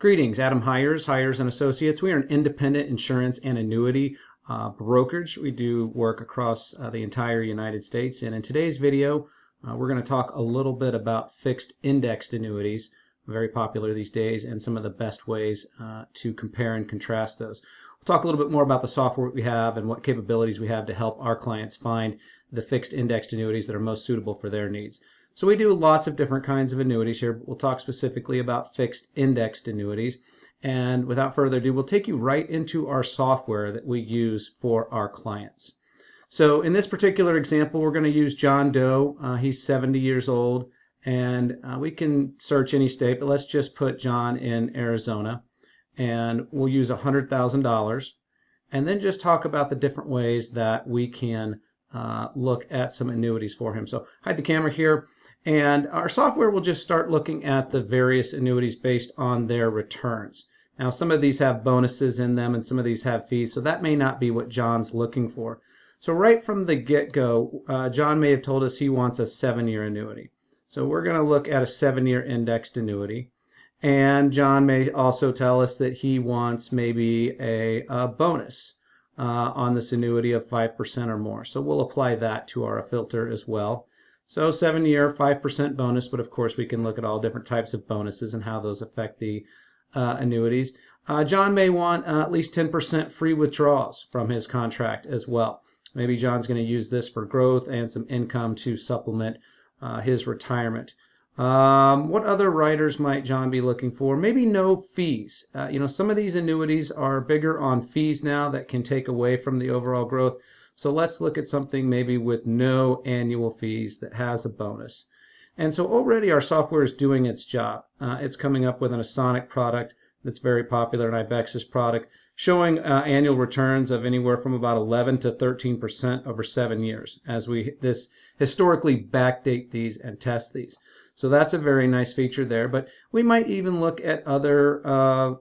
Greetings, Adam Hires and Associates. We are an independent insurance and annuity brokerage. We do work across the entire United States. And in today's video, we're going to talk a little bit about fixed indexed annuities, very popular these days, and some of the best ways to compare and contrast those. We'll talk a little bit more about the software we have and what capabilities we have to help our clients find the fixed indexed annuities that are most suitable for their needs. So we do lots of different kinds of annuities here, but we'll talk specifically about fixed indexed annuities. And without further ado, we'll take you right into our software that we use for our clients. So in this particular example, we're going to use John Doe. He's 70 years old, and we can search any state, but let's just put John in Arizona, and we'll use $100,000, and then just talk about the different ways that we can look at some annuities for him. So hide the camera here, and our software will just start looking at the various annuities based on their returns. Now, some of these have bonuses in them and some of these have fees, so that may not be what John's looking for. So right from the get-go, John may have told us he wants a 7-year annuity. So we're going to look at a 7-year indexed annuity. And John may also tell us that he wants maybe a bonus on this annuity of 5% or more. So we'll apply that to our filter as well. So 7-year, 5% bonus, but of course we can look at all different types of bonuses and how those affect the annuities. John may want at least 10% free withdrawals from his contract as well. Maybe John's going to use this for growth and some income to supplement his retirement. What other riders might John be looking for? Maybe no fees. Some of these annuities are bigger on fees now that can take away from the overall growth. So let's look at something maybe with no annual fees that has a bonus. And so already our software is doing its job. It's coming up with an Asonic product that's very popular, an IBEX's product, showing annual returns of anywhere from about 11 to 13% over 7 years, as we historically backdate these and test these. So that's a very nice feature there. But we might even look at other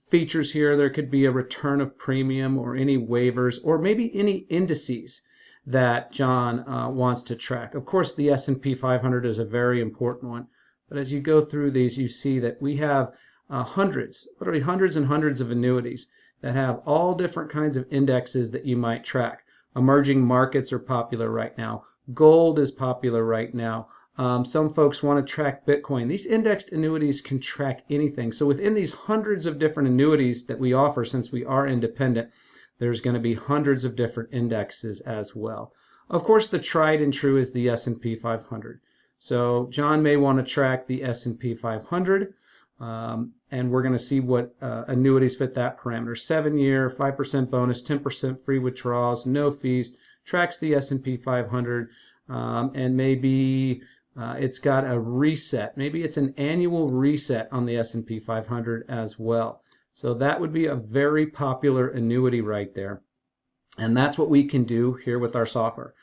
features here. There could be a return of premium or any waivers or maybe any indices that John wants to track. Of course, the S&P 500 is a very important one. But as you go through these, you see that we have literally hundreds and hundreds of annuities that have all different kinds of indexes that you might track. Emerging markets are popular right now. Gold is popular right now. Some folks want to track Bitcoin. These indexed annuities can track anything. So within these hundreds of different annuities that we offer, since we are independent, there's going to be hundreds of different indexes as well. Of course, the tried and true is the S&P 500. So John may want to track the S&P 500, and we're going to see what annuities fit that parameter. 7-year, 5% bonus, 10% free withdrawals, no fees, tracks the S&P 500, and maybe it's got a reset. Maybe it's an annual reset on the S&P 500 as well. So that would be a very popular annuity right there. And that's what we can do here with our software.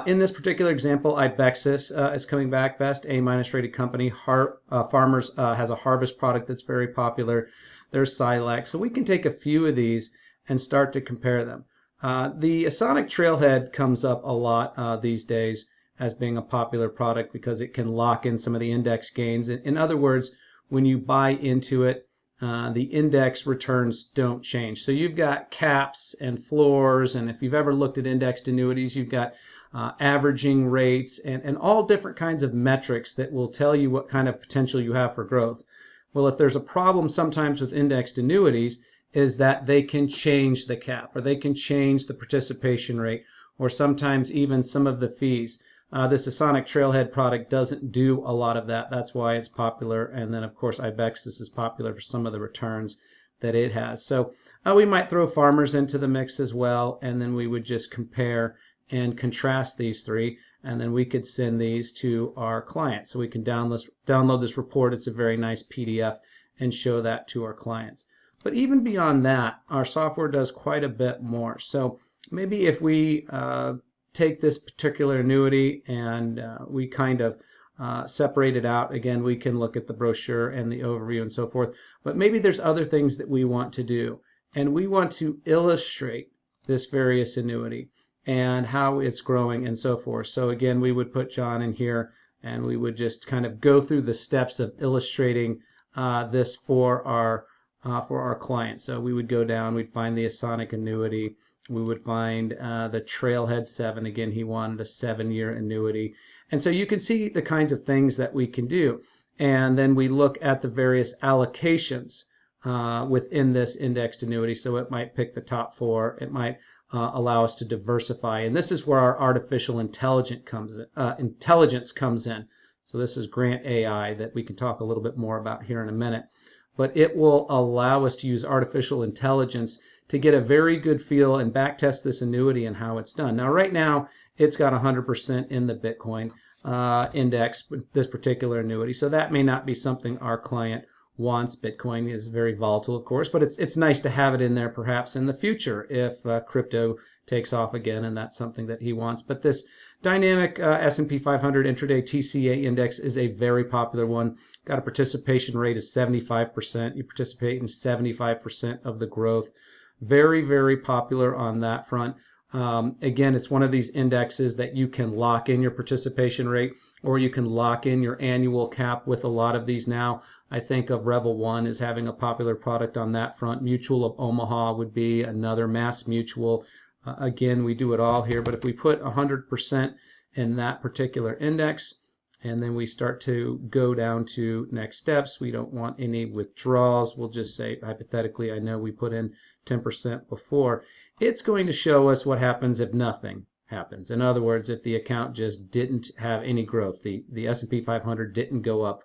In this particular example, IBEXis is coming back best, A- rated company. Farmers has a harvest product that's very popular. There's Silex. So we can take a few of these and start to compare them. The Asonic Trailhead comes up a lot these days as being a popular product because it can lock in some of the index gains. In other words, when you buy into it, the index returns don't change. So you've got caps and floors, and if you've ever looked at indexed annuities, you've got averaging rates and all different kinds of metrics that will tell you what kind of potential you have for growth. Well, if there's a problem sometimes with indexed annuities, is that they can change the cap, or they can change the participation rate, or sometimes even some of the fees. This Asonic Trailhead product doesn't do a lot of that. That's why it's popular. And then, of course, IBEXis is popular for some of the returns that it has. So we might throw Farmers into the mix as well, and then we would just compare and contrast these three, and then we could send these to our clients. So we can download this report. It's a very nice PDF, and show that to our clients. But even beyond that, our software does quite a bit more. So maybe if we take this particular annuity and we kind of separate it out. Again, we can look at the brochure and the overview and so forth, but maybe there's other things that we want to do, and we want to illustrate this various annuity and how it's growing and so forth. So again, we would put John in here, and we would just kind of go through the steps of illustrating this for our clients. So we would go down, we'd find the Asonic annuity, we would find the Trailhead 7. Again, he wanted a 7-year annuity. And so you can see the kinds of things that we can do. And then we look at the various allocations within this indexed annuity. So it might pick the top 4. It might allow us to diversify. And this is where our artificial intelligence comes in. So this is Grant AI that we can talk a little bit more about here in a minute. But it will allow us to use artificial intelligence to get a very good feel and backtest this annuity and how it's done. Now, right now, it's got 100% in the Bitcoin index, this particular annuity. So that may not be something our client wants. Bitcoin is very volatile, of course, but it's nice to have it in there perhaps in the future if crypto takes off again, and that's something that he wants. But this dynamic S&P 500 intraday TCA index is a very popular one. Got a participation rate of 75%. You participate in 75% of the growth. Very, very popular on that front. Again, it's one of these indexes that you can lock in your participation rate, or you can lock in your annual cap with a lot of these now. I think of Revel One as having a popular product on that front. Mutual of Omaha would be another. Mass Mutual. Again, we do it all here, but if we put 100% in that particular index, and then we start to go down to next steps, we don't want any withdrawals. We'll just say, hypothetically, I know we put in 10% before. It's going to show us what happens if nothing happens. In other words, if the account just didn't have any growth, the S&P 500 didn't go up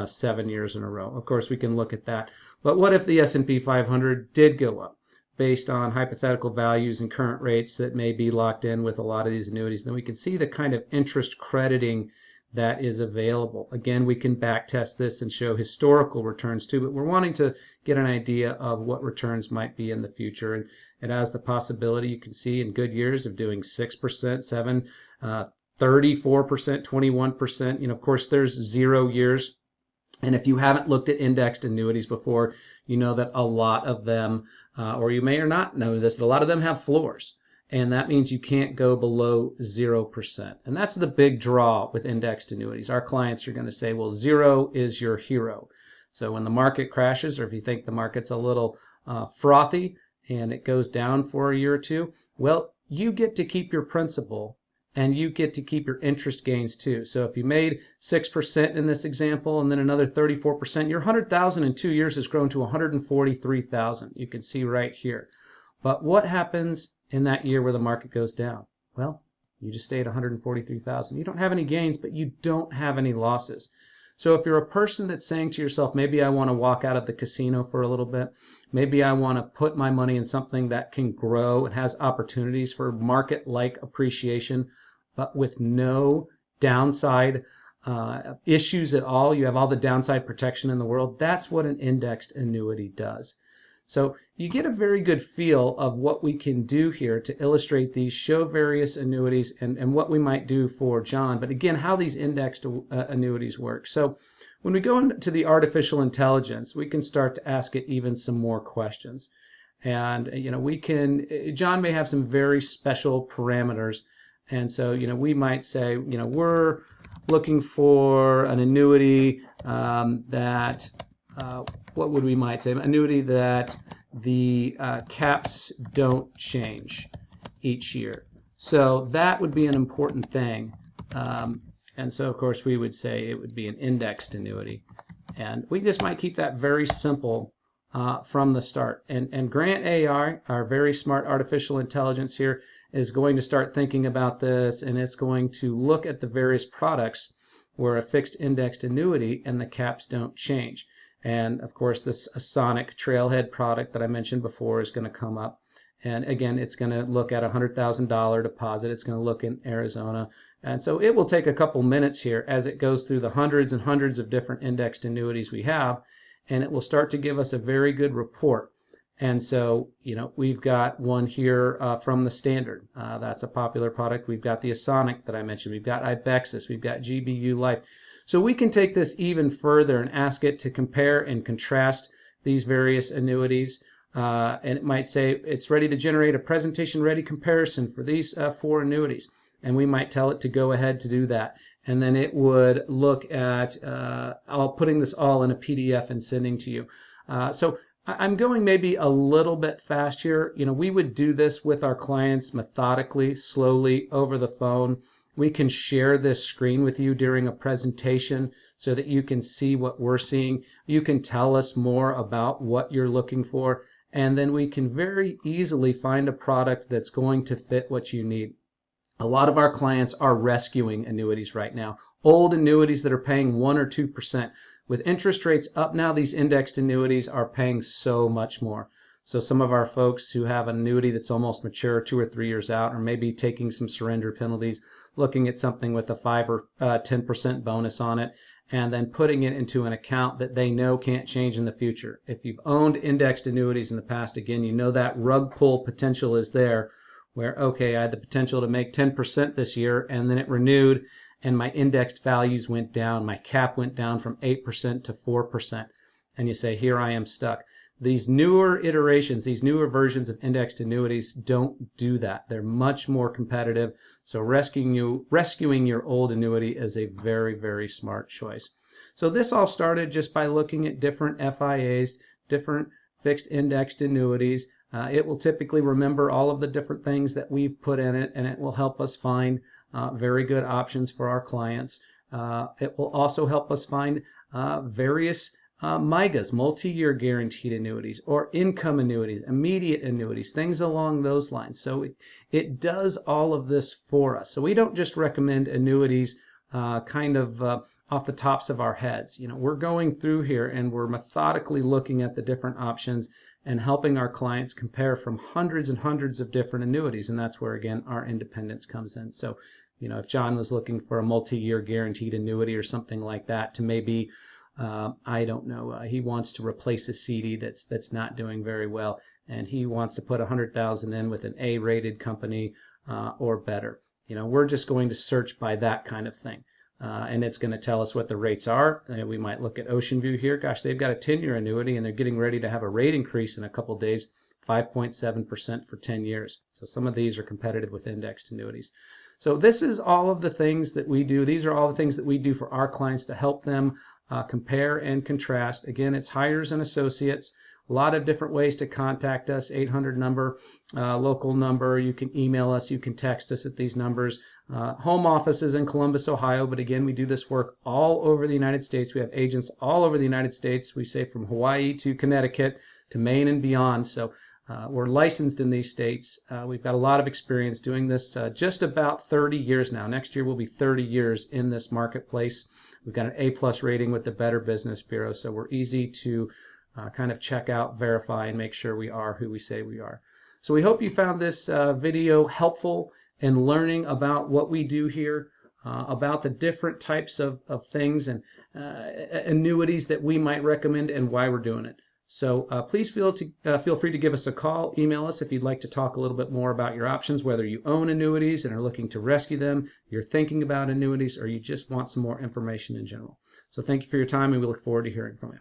7 years in a row. Of course, we can look at that. But what if the S&P 500 did go up based on hypothetical values and current rates that may be locked in with a lot of these annuities? Then we can see the kind of interest crediting that is available. Again, we can back test this and show historical returns too, but we're wanting to get an idea of what returns might be in the future. And it has the possibility, you can see, in good years of doing 6%, 7%, 34%, 21%. Of course, there's 0 years. And if you haven't looked at indexed annuities before, you know that a lot of them, or you may or not know this, that a lot of them have floors. And that means you can't go below 0%. And that's the big draw with indexed annuities. Our clients are going to say, well, 0 is your hero. So when the market crashes, or if you think the market's a little frothy and it goes down for a year or two, well, you get to keep your principal and you get to keep your interest gains too. So if you made 6% in this example and then another 34%, your $100,000 in 2 years has grown to $143,000. You can see right here. But what happens in that year where the market goes down? Well, you just stay at $143,000. You don't have any gains, but you don't have any losses. So if you're a person that's saying to yourself, maybe I want to walk out of the casino for a little bit, maybe I want to put my money in something that can grow and has opportunities for market-like appreciation, but with no downside issues at all, you have all the downside protection in the world, that's what an indexed annuity does. So you get a very good feel of what we can do here to illustrate these, show various annuities and what we might do for John. But again, how these indexed annuities work. So when we go into the artificial intelligence, we can start to ask it even some more questions. And, John may have some very special parameters. And so, we might say, we're looking for an annuity that... what would we might say? An annuity that the caps don't change each year. So that would be an important thing. And so, of course, we would say it would be an indexed annuity. And we just might keep that very simple from the start. And Grant AI, our very smart artificial intelligence here, is going to start thinking about this, and it's going to look at the various products where a fixed indexed annuity and the caps don't change. And of course, this Asonic Trailhead product that I mentioned before is going to come up. And again, it's going to look at a $100,000 deposit. It's going to look in Arizona. And so it will take a couple minutes here as it goes through the hundreds and hundreds of different indexed annuities we have. And it will start to give us a very good report. And so, we've got one here from the Standard. That's a popular product. We've got the Asonic that I mentioned. We've got Ibexus. We've got GBU Life. So we can take this even further and ask it to compare and contrast these various annuities. And it might say it's ready to generate a presentation ready comparison for these 4 annuities. And we might tell it to go ahead to do that. and then it would look at putting this all in a PDF and sending to you. So I'm going maybe a little bit fast here. We would do this with our clients methodically, slowly over the phone. We can share this screen with you during a presentation so that you can see what we're seeing. You can tell us more about what you're looking for, and then we can very easily find a product that's going to fit what you need. A lot of our clients are rescuing annuities right now. Old annuities that are paying 1 or 2%. With interest rates up now, these indexed annuities are paying so much more. So some of our folks who have an annuity that's almost mature 2 or 3 years out, or maybe taking some surrender penalties, looking at something with a 5 or 10% bonus on it, and then putting it into an account that they know can't change in the future. If you've owned indexed annuities in the past, again, you know that rug pull potential is there, where, okay, I had the potential to make 10% this year, and then it renewed, and my indexed values went down. My cap went down from 8% to 4%. And you say, here I am stuck. These newer iterations, these newer versions of indexed annuities don't do that. They're much more competitive. So rescuing your old annuity is a very, very smart choice. So this all started just by looking at different FIAs, different fixed indexed annuities. It will typically remember all of the different things that we've put in it, and it will help us find very good options for our clients. It will also help us find various MYGAs, multi-year guaranteed annuities, or income annuities, immediate annuities, things along those lines. So it does all of this for us. So we don't just recommend annuities kind of off the tops of our heads. We're going through here and we're methodically looking at the different options and helping our clients compare from hundreds and hundreds of different annuities. And that's where, again, our independence comes in. So, if John was looking for a multi-year guaranteed annuity or something like that to maybe, I don't know, he wants to replace a CD that's not doing very well, and he wants to put 100,000 in with an A-rated company or better. We're just going to search by that kind of thing. And it's going to tell us what the rates are. We might look at Ocean View here. Gosh, they've got a 10-year annuity, and they're getting ready to have a rate increase in a couple days, 5.7% for 10 years. So some of these are competitive with indexed annuities. So this is all of the things that we do. These are all the things that we do for our clients to help them compare and contrast. Again, it's Hires and Associates. A lot of different ways to contact us. 800 number, local number. You can email us. You can text us at these numbers. Home office is in Columbus, Ohio, but again, we do this work all over the United States. We have agents all over the United States. We say from Hawaii to Connecticut to Maine and beyond. So we're licensed in these states. We've got a lot of experience doing this just about 30 years now. Next year will be 30 years in this marketplace. We've got an A+ rating with the Better Business Bureau, so we're easy to kind of check out, verify, and make sure we are who we say we are. So we hope you found this video helpful in learning about what we do here, about the different types of things and annuities that we might recommend and why we're doing it. So please feel free to give us a call, email us if you'd like to talk a little bit more about your options, whether you own annuities and are looking to rescue them, you're thinking about annuities, or you just want some more information in general. So thank you for your time, and we look forward to hearing from you.